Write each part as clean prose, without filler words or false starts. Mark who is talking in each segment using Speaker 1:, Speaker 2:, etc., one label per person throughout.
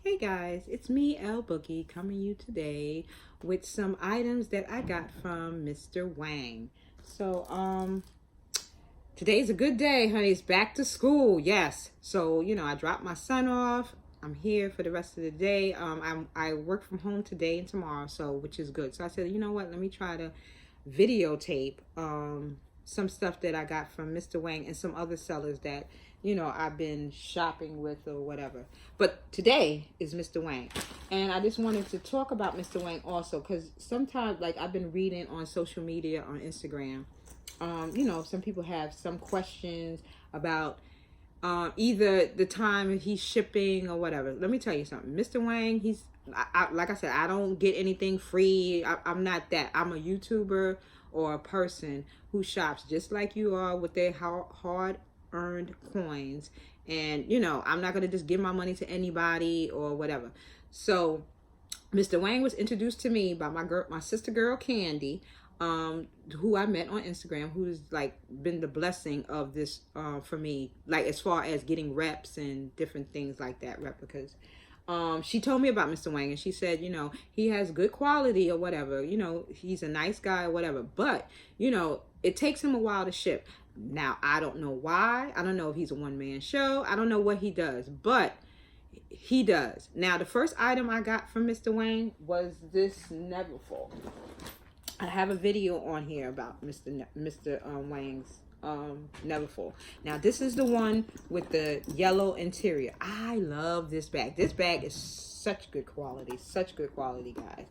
Speaker 1: Hey guys, it's me, Boogie, coming you today with some items that I got from Mr. Wang. So, today's a good day, honey. It's back to school, yes. So, I dropped my son off. I'm here for the rest of the day. I work from home today and tomorrow, so which is good. So I said, you know what? Let me try to videotape some stuff that I got from Mr. Wang and some other sellers that I've been shopping with or whatever. But today is Mr. Wang, and I just wanted to talk about Mr. Wang also because sometimes, like, I've been reading on social media on Instagram. Some people have some questions about either the time he's shipping or whatever. Let me tell you something. Mr. Wang, like I said, I don't get anything free. I'm not that. I'm a YouTuber or a person who shops just like you are with their hard earned coins. And, I'm not going to just give my money to anybody or whatever. So Mr. Wang was introduced to me by my sister girl, Candy, who I met on Instagram, who's like been the blessing of this for me, like as far as getting reps and different things like that, replicas. She told me about Mr. Wang, and she said, he has good quality or whatever, he's a nice guy or whatever, but it takes him a while to ship. Now, I don't know why. I don't know if he's a one-man show. I don't know what he does, but he does. Now, the first item I got from Mr. Wang was this Neverfull. I have a video on here about Mr. Wang's Neverfull. Now, this is the one with the yellow interior. I love this bag. This bag is such good quality, guys.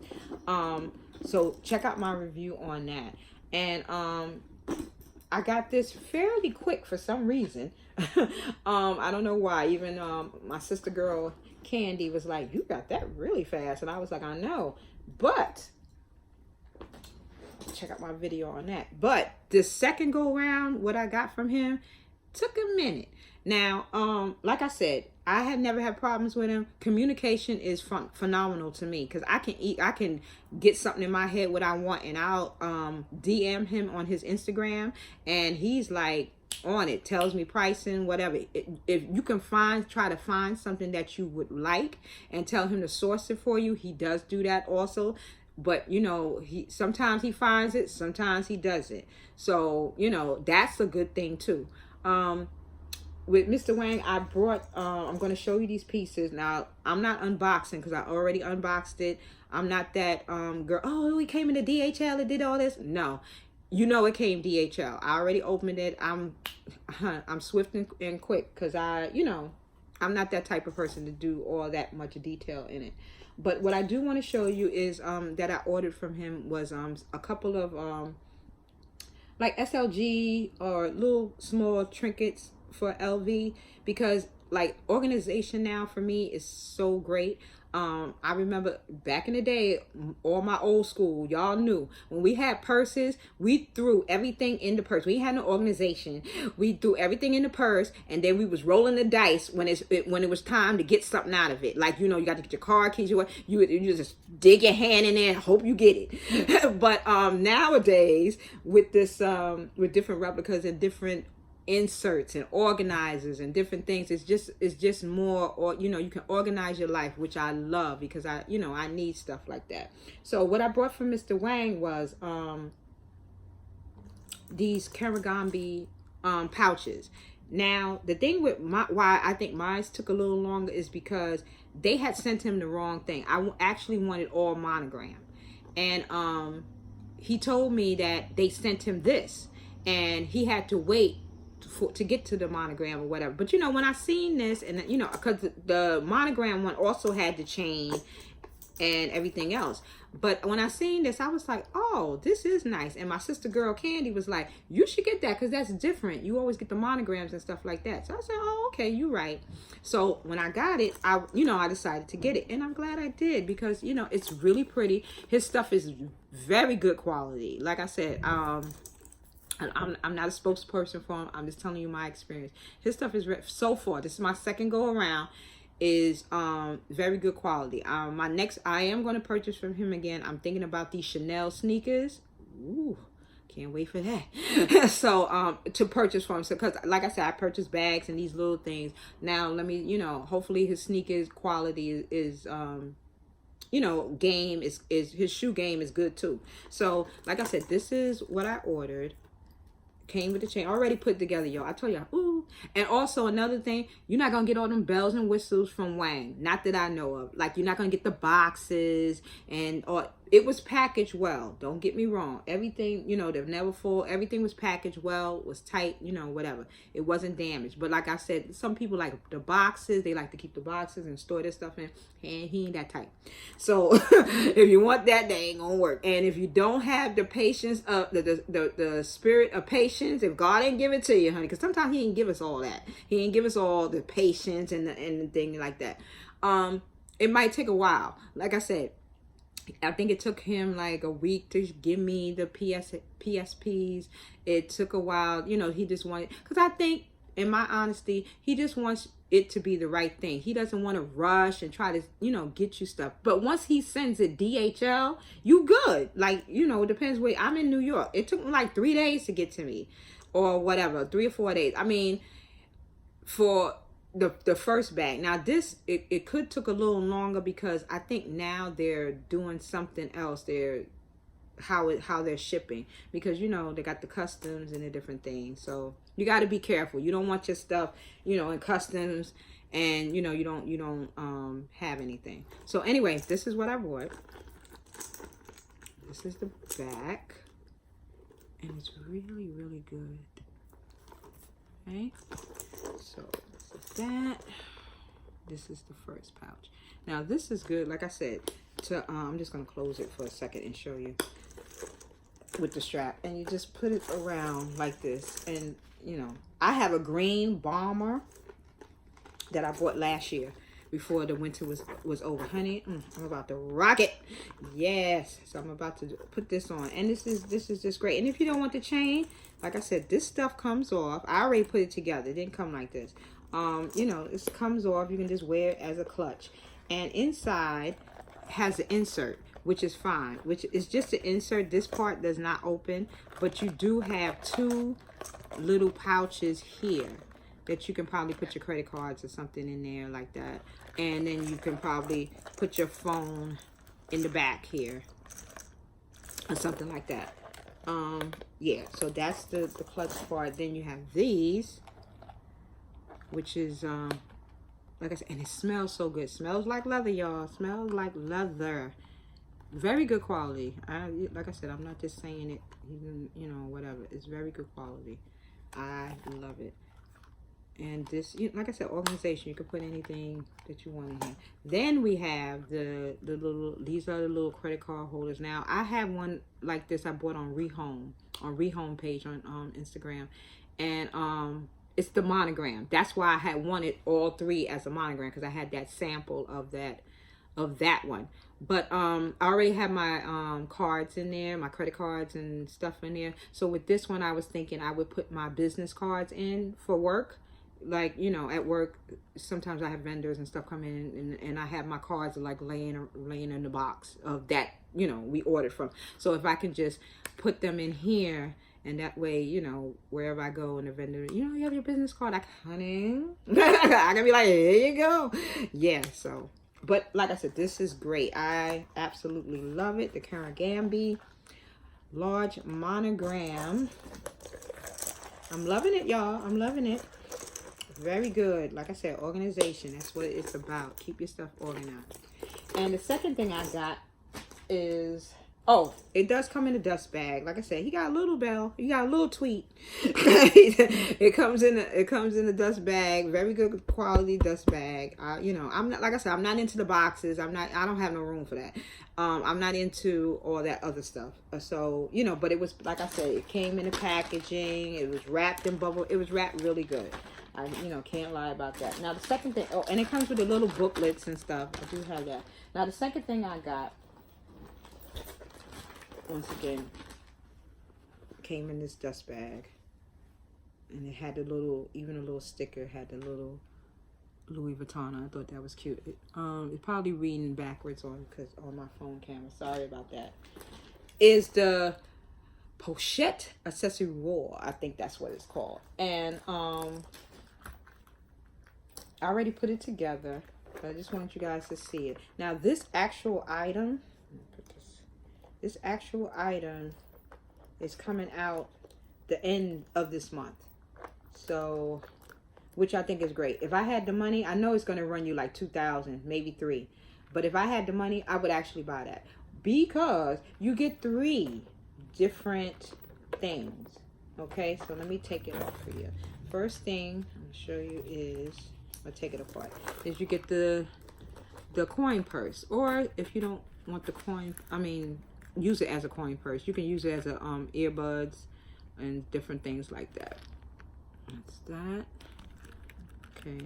Speaker 1: So check out my review on that. And I got this fairly quick for some reason. I don't know why. Even my sister girl Candy was like, "You got that really fast," and I was like, "I know," but check out my video on that. But the second go round, what I got from him took a minute. Now, like I said, I have never had problems with him. Communication is phenomenal to me because I can get something in my head what I want, and I'll DM him on his Instagram, and he's like on it, tells me pricing, whatever. If you can try to find something that you would like and tell him to source it for you, he does do that also. But sometimes he finds it, sometimes he doesn't. So that's a good thing too. With Mr. Wang, I brought, I'm going to show you these pieces. Now, I'm not unboxing because I already unboxed it. I'm not that girl, oh, it came in the DHL, it did all this. No, it came DHL. I already opened it. I'm swift and quick because I'm not that type of person to do all that much detail in it. But what I do want to show you is that I ordered from him was a couple of like SLG or little small trinkets for LV, because like organization now for me is so great. I remember back in the day, all my old school, y'all knew when we had purses, we threw everything in the purse. We had no organization. We threw everything in the purse, and then we was rolling the dice when it was time to get something out of it. Like, you got to get your car keys. You just dig your hand in there and hope you get it. But nowadays with this with different replicas and different inserts and organizers and different things, it's just more, or you can organize your life, which I love because I need stuff like that. So what I brought from Mr. Wang was these Kirigami pouches. Now, the thing with why I think mine took a little longer is because they had sent him the wrong thing. I actually wanted all monogram, and he told me that they sent him this and he had to wait to get to the monogram or whatever. But when I seen this, and because the monogram one also had the chain and everything else, but when I seen this, I was like, oh, this is nice. And my sister girl Candy was like, you should get that because that's different. You always get the monograms and stuff like that. So I said, oh, okay, you're right. So when I got it, I decided to get it, and I'm glad I did because it's really pretty. His stuff is very good quality. Like I said, I'm not a spokesperson for him. I'm just telling you my experience. His stuff is so far. This is my second go around. Is very good quality. My next, I am going to purchase from him again. I'm thinking about these Chanel sneakers. Ooh, Can't wait for that. So, to purchase from him. So, because like I said, I purchased bags and these little things. Now, let me, hopefully his sneakers quality is game is his shoe game is good too. So, like I said, this is what I ordered. Came with the chain already put together, y'all. I told y'all, ooh. And also another thing, you're not gonna get all them bells and whistles from Wang. Not that I know of. Like, you're not gonna get the boxes or it was packaged well. Don't get me wrong. Everything, they've never full. Everything was packaged well, was tight, whatever. It wasn't damaged. But like I said, some people like the boxes. They like to keep the boxes and store their stuff in. And he ain't that tight. So if you want that, they ain't gonna work. And if you don't have the patience of the spirit of patience, if God ain't give it to you, honey, because sometimes he ain't give us all that. He ain't give us all the patience and the thing like that. It might take a while. Like I said, I think it took him like a week to give me the PSPs. It took a while. He just wanted, because I think, in my honesty, he just wants it to be the right thing. He doesn't want to rush and try to, get you stuff. But once he sends it DHL, you good. Like, it depends where. I'm in New York. It took me like 3 days to get to me or whatever, 3 or 4 days. I mean, for the first bag. Now this, it could took a little longer because I think now they're doing something else. How they're shipping, because they got the customs and the different things. So you got to be careful. You don't want your stuff, in customs and you don't have anything. So anyway, this is what I bought. This is the back, and it's really, really good. Okay, so this is that. This is the first pouch. Now this is good. Like I said, I'm just gonna close it for a second and show you with the strap, and you just put it around like this. And I have a green bomber that I bought last year before the winter was over. Honey, I'm about to rock it. Yes, so I'm about to put this on, and this is just great. And if you don't want the chain, like I said, this stuff comes off. I already put it together. It didn't come like this. It comes off. You can just wear it as a clutch, and inside has an insert, which is fine, which is just an insert. This part does not open, but you do have 2 little pouches here that you can probably put your credit cards or something in there like that. And then you can probably put your phone in the back here or something like that. Yeah, so that's the clutch part. Then you have these, which is like I said, and it smells so good. It smells like leather, y'all. Smells like leather. Very good quality. Like I said, I'm not just saying it, even, whatever. It's very good quality. I love it. And this, like I said, organization. You can put anything that you want in here. Then we have the little, these are the little credit card holders. Now, I have one like this I bought on Rehome page on Instagram. And it's the monogram. That's why I had wanted all 3 as a monogram, because I had that sample of that one. But I already have my cards in there, my credit cards and stuff in there. So with this one, I was thinking I would put my business cards in for work. Like, at work, sometimes I have vendors and stuff come in, and I have my cards like laying in the box of that, we ordered from. So if I can just put them in here, and that way, wherever I go and the vendor, you have your business card, like, honey, I can be like, here you go. Yeah, so, but like I said, this is great. I absolutely love it. The Kirigami large monogram. I'm loving it, y'all. I'm loving it. Very good. Like I said, organization. That's what it's about. Keep your stuff organized. And the second thing I got is, it does come in a dust bag. Like I said, he got a little bell. He got a little tweet. It comes in a dust bag. Very good quality dust bag. I'm not, like I said, I'm not into the boxes. I don't have no room for that. I'm not into all that other stuff. So, but it was, like I said, it came in the packaging. It was wrapped in bubble. It was wrapped really good. I, can't lie about that. Now, the second thing, and it comes with the little booklets and stuff. I do have that. Now, the second thing I got, once again, came in this dust bag. And it had the little, even a little sticker, had the little Louis Vuitton. I thought that was cute. It's probably reading backwards on my phone camera. Sorry about that. Is the Pochette accessory roll. I think that's what it's called. And I already put it together. I just want you guys to see it. Now this actual item, this actual item is coming out the end of this month. So, which I think is great. If I had the money, I know it's going to run you like $2,000, maybe $3,000. But if I had the money, I would actually buy that. Because you get 3 different things. Okay, so let me take it off for you. First thing I'm going to show you is, I'll take it apart, is you get the coin purse. Or if you don't want the coin, I mean, use it as a coin purse. You can use it as a earbuds and different things like that. That's that. Okay.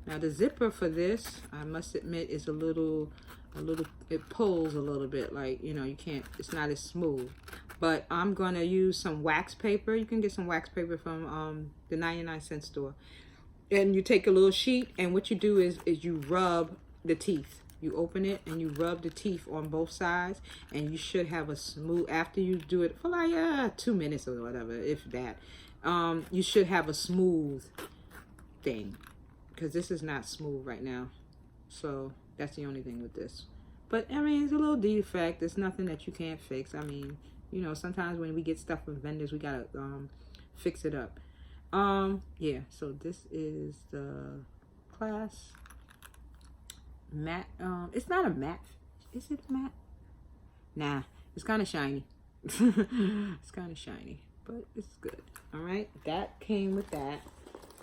Speaker 1: Now the zipper for this, I must admit, is a little, it pulls a little bit. Like, you know, you can't, it's not as smooth. But I'm going to use some wax paper. You can get some wax paper from the 99-cent store. And you take a little sheet, and what you do is you rub the teeth. You open it and you rub the teeth on both sides, and you should have a smooth, after you do it for like 2 minutes or whatever, if that, you should have a smooth thing, because this is not smooth right now. So that's the only thing with this. But I mean, it's a little defect. It's nothing that you can't fix. I mean, you know, sometimes when we get stuff from vendors, we gotta fix it up. Yeah, so this is the class matte. It's not a matte. Is it matte? Nah, it's kind of shiny. It's kind of shiny, but it's good. All right, that came with that.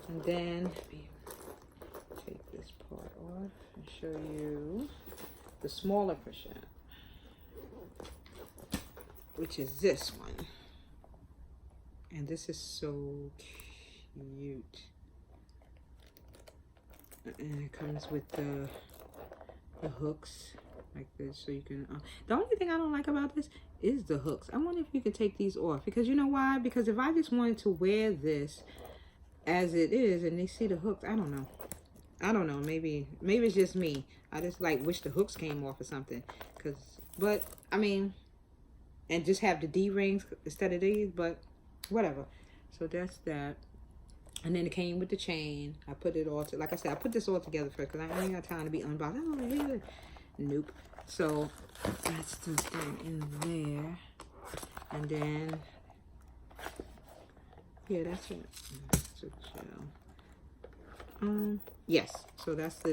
Speaker 1: And then let me take this part off and show you the smaller Pochette, which is this one. And this is so cute. And it comes with the hooks like this, so you can the only thing I don't like about this is the hooks. I wonder if you could take these off, because you know why? Because if I just wanted to wear this as it is and they see the hooks, I don't know, maybe it's just me. I just like wish the hooks came off or something, but I mean, and just have the D-rings instead of these, but whatever. So that's that. And then it came with the chain. I put it all like I said, I put this all together first because I ain't got time to be unboxed. Oh, yeah. Nope. So that's the thing in there. And then, yeah, that's it. That's a gel. Yes. So that's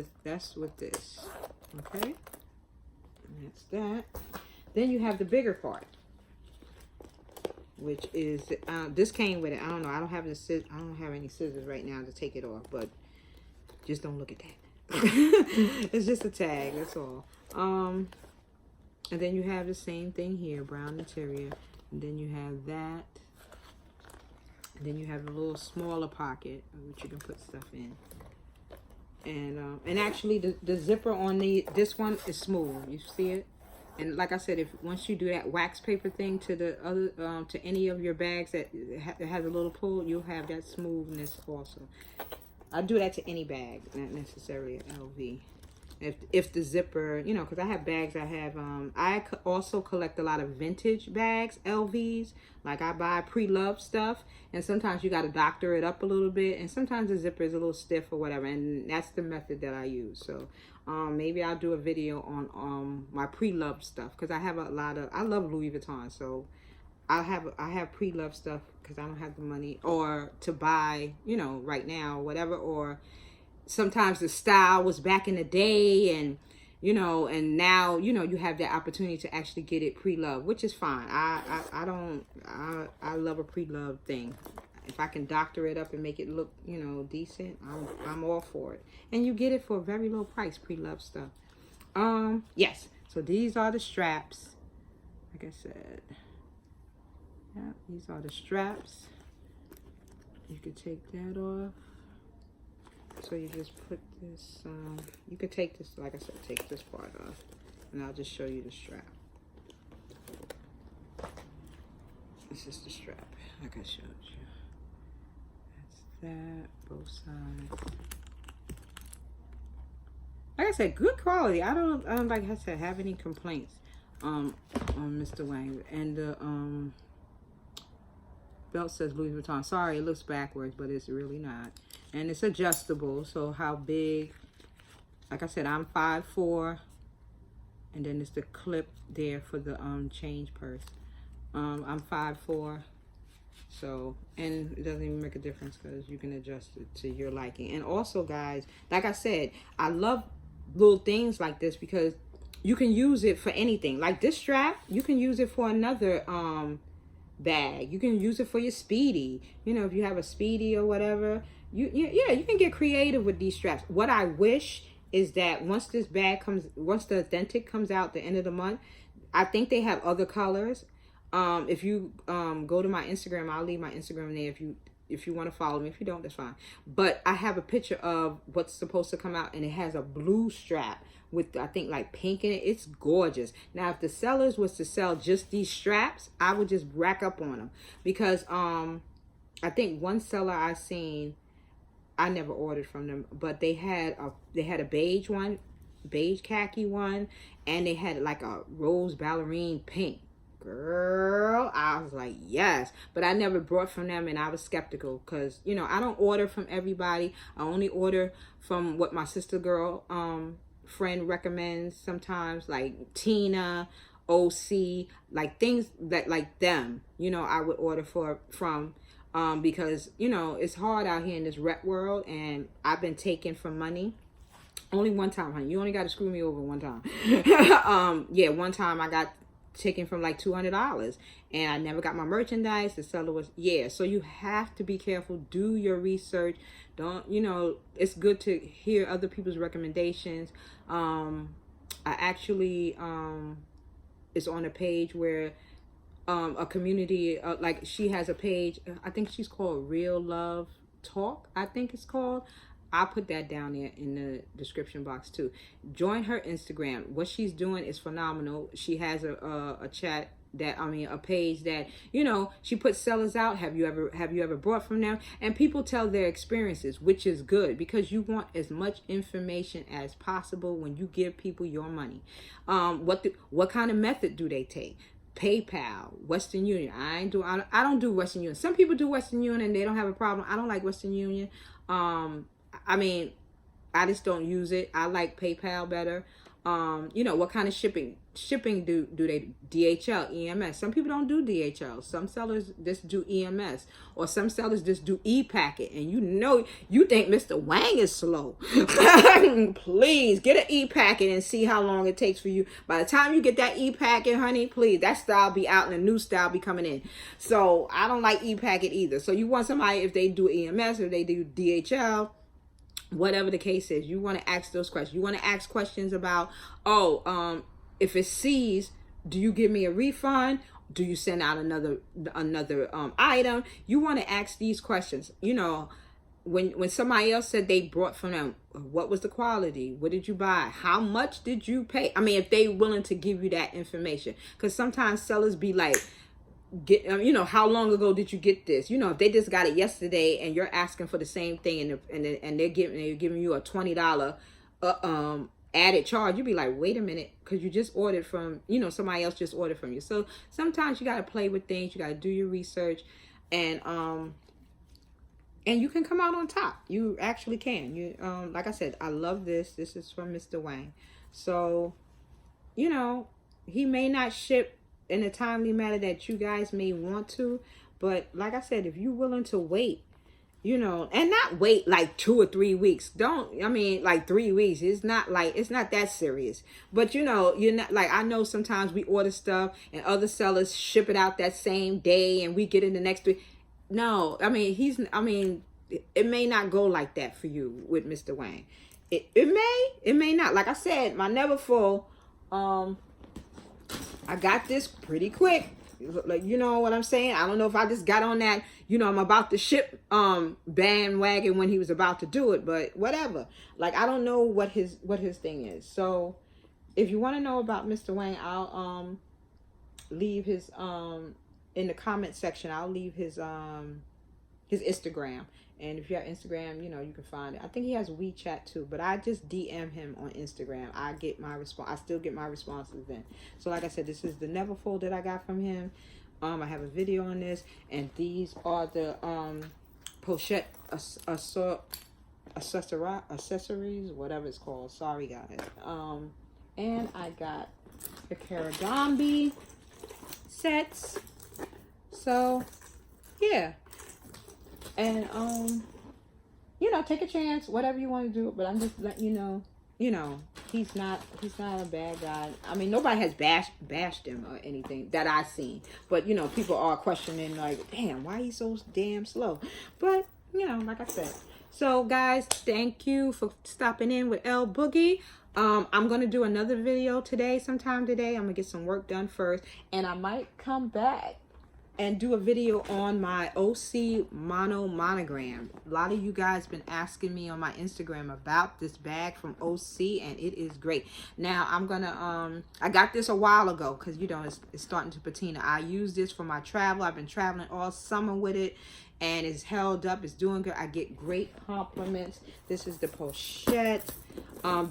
Speaker 1: with this. Okay. And that's that. Then you have the bigger part, which is this came with it. I don't know. I don't have any scissors right now to take it off, but just don't look at that. It's just a tag. That's all. And then you have the same thing here, brown interior. And then you have that. And then you have a little smaller pocket, which you can put stuff in. And actually, the zipper on this one is smooth. You see it? And like I said, once you do that wax paper thing to the other to any of your bags that has a little pull, you'll have that smoothness also. I do that to any bag, not necessarily an LV. If the zipper, you know, because I have bags. I also collect a lot of vintage bags, LVs. Like I buy pre-loved stuff, and sometimes you got to doctor it up a little bit, and sometimes the zipper is a little stiff or whatever, and that's the method that I use. So maybe I'll do a video on my pre-loved stuff, because I have I love Louis Vuitton, so I have pre-loved stuff because I don't have the money or to buy, you know, right now or whatever, or sometimes the style was back in the day, and you know, and now, you know, you have that opportunity to actually get it pre-loved, which is fine. I love a pre-loved thing. If I can doctor it up and make it look, you know, decent, I'm all for it. And you get it for a very low price, pre-loved stuff. Yes. So these are the straps. Like I said, yeah, these are the straps. You can take that off. So you just put this, you could take this, like I said, take this part off, and I'll just show you the strap. This is the strap, like I showed you. That's that, both sides. Like I said, good quality. I don't like I said, have any complaints on Mr. Wang. And belt says Louis Vuitton. Sorry, it looks backwards, but it's really not. And it's adjustable. So how big? Like I said, I'm 5'4", and then it's the clip there for the change purse. I'm 5'4", so, and it doesn't even make a difference because you can adjust it to your liking. And also, guys, like I said, I love little things like this because you can use it for anything. Like this strap, you can use it for another bag. You can use it for your Speedy. You know, if you have a Speedy or whatever, yeah, you can get creative with these straps. What I wish is that once this bag comes, once the authentic comes out the end of the month, I think they have other colors. If you go to my Instagram, I'll leave my Instagram there if you want to follow me. If you don't, that's fine. But I have a picture of what's supposed to come out, and it has a blue strap with, I think, like pink in it. It's gorgeous. Now, if the sellers was to sell just these straps, I would just rack up on them because I think one seller I seen, I never ordered from them, but they had a beige one, beige khaki one, and they had like a rose ballerine pink. Girl, I was like, yes, but I never bought from them, and I was skeptical because, you know, I don't order from everybody. I only order from what my sister girl friend recommends sometimes, like Tina, OC, like things that like them, you know, I would order from because, you know, it's hard out here in this rep world, and I've been taken for money. Only one time, honey. You only got to screw me over one time. Yeah, one time I got taken from like $200, and I never got my merchandise. The seller was, yeah. So you have to be careful. Do your research. Don't, you know, it's good to hear other people's recommendations. I actually is on a page where a community, like she has a page, I think she's called Real Love Talk, I think it's called. I'll put that down there in the description box too. Join her Instagram. What she's doing is phenomenal. She has a chat that, I mean, a page that, you know, she puts sellers out. Have you ever bought from them? And people tell their experiences, which is good because you want as much information as possible when you give people your money. What kind of method do they take? PayPal, Western Union. I don't do Western Union. Some people do Western Union and they don't have a problem. I don't like Western Union. I mean, I just don't use it. I like PayPal better. You know, what kind of shipping do they, DHL, EMS? Some people don't do DHL. Some sellers just do EMS, or some sellers just do e-packet. And you know, you think Mr. Wang is slow. Please get an e-packet and see how long it takes for you. By the time you get that e-packet, honey, please, that style be out and a new style be coming in. So I don't like e-packet either. So you want somebody, if they do EMS, if they do DHL, whatever the case is, you want to ask those questions. You want to ask questions about, if it sees, do you give me a refund? Do you send out another item? You want to ask these questions. You know, when somebody else said they brought from them, what was the quality? What did you buy? How much did you pay? I mean, if they willing to give you that information, because sometimes sellers be like, you know, how long ago did you get this? You know, if they just got it yesterday and you're asking for the same thing, and they're giving you a $20 added charge, you'd be like, wait a minute, because you just ordered from, you know, somebody else just ordered from you. So sometimes you got to play with things. You got to do your research, and you can come out on top. You actually can. You like I said, I love this. This is from Mr. Wang. So, you know, he may not ship in a timely manner that you guys may want to, but like I said, if you're willing to wait, you know, and not wait like 2 or 3 weeks, like 3 weeks, it's not that serious. But you know, you're not like, I know sometimes we order stuff and other sellers ship it out that same day and we get it the next week. No, I mean, it may not go like that for you with Mr. Wang. It may not. Like I said, my Never Full, I got this pretty quick. Like, you know what I'm saying? I don't know if I just got on that, you know, I'm about to ship bandwagon when he was about to do it, but whatever. Like, I don't know what his thing is. So if you want to know about Mr. Wang, I'll leave his in the comment section. I'll leave his Instagram. And if you have Instagram, you know, you can find it. I think he has WeChat too, but I just DM him on Instagram. I get my response. I still get my responses then. So like I said, this is the Neverfull that I got from him. I have a video on this, and these are the Pochette accessories, whatever it's called. Sorry, guys. And I got the Kirigami sets. So, yeah. And you know, take a chance, whatever you want to do. But I'm just letting you know, he's not a bad guy. I mean, nobody has bashed him or anything that I've seen. But you know, people are questioning like, damn, why he's so damn slow? But you know, like I said. So guys, thank you for stopping in with L Boogie. I'm gonna do another video today, sometime today. I'm gonna get some work done first, and I might come back and do a video on my OC monogram. A lot of you guys been asking me on my Instagram about this bag from OC, and it is great. Now I'm gonna I got this a while ago because you know it's starting to patina. I use this for my travel. I've been traveling all summer with it, and it's held up. It's doing good. I get great compliments. This is the Pochette.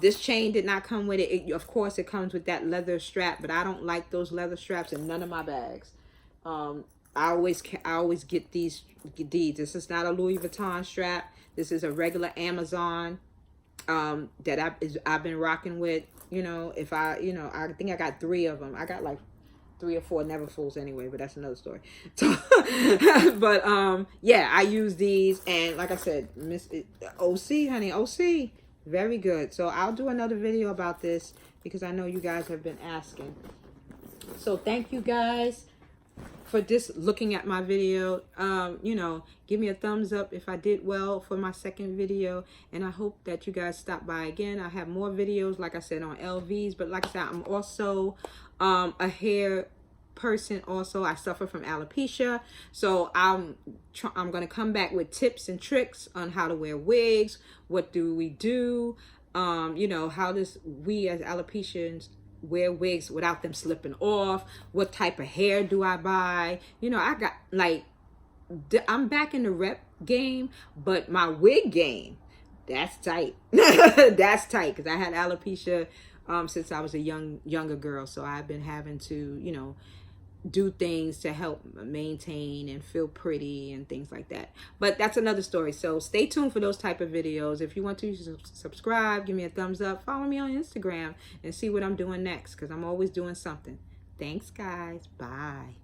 Speaker 1: This chain did not come with it. Of course it comes with that leather strap, but I don't like those leather straps in none of my bags. I always get these. This is not a Louis Vuitton strap. This is a regular Amazon that I've been rocking with. You know, if I think I got 3 of them. I got like 3 or 4 never fulls anyway, but that's another story. So, but yeah, I use these, and like I said, Miss OC, honey, OC, very good. So I'll do another video about this because I know you guys have been asking. So thank you guys for just looking at my video. You know, give me a thumbs up if I did well for my second video, and I hope that you guys stop by again. I have more videos, like I said, on LVs, but like I said, I'm also a hair person. Also, I suffer from alopecia, so I'm gonna come back with tips and tricks on how to wear wigs. What do we do? You know, how does we as alopecians wear wigs without them slipping off? What type of hair do I buy? You know, I got like, I'm back in the rep game, but my wig game, that's tight. That's tight because I had alopecia since I was a younger girl, so I've been having to, you know, do things to help maintain and feel pretty and things like that. But that's another story. So stay tuned for those type of videos. If you want to subscribe, give me a thumbs up, follow me on Instagram, and see what I'm doing next because I'm always doing something. Thanks, guys. Bye.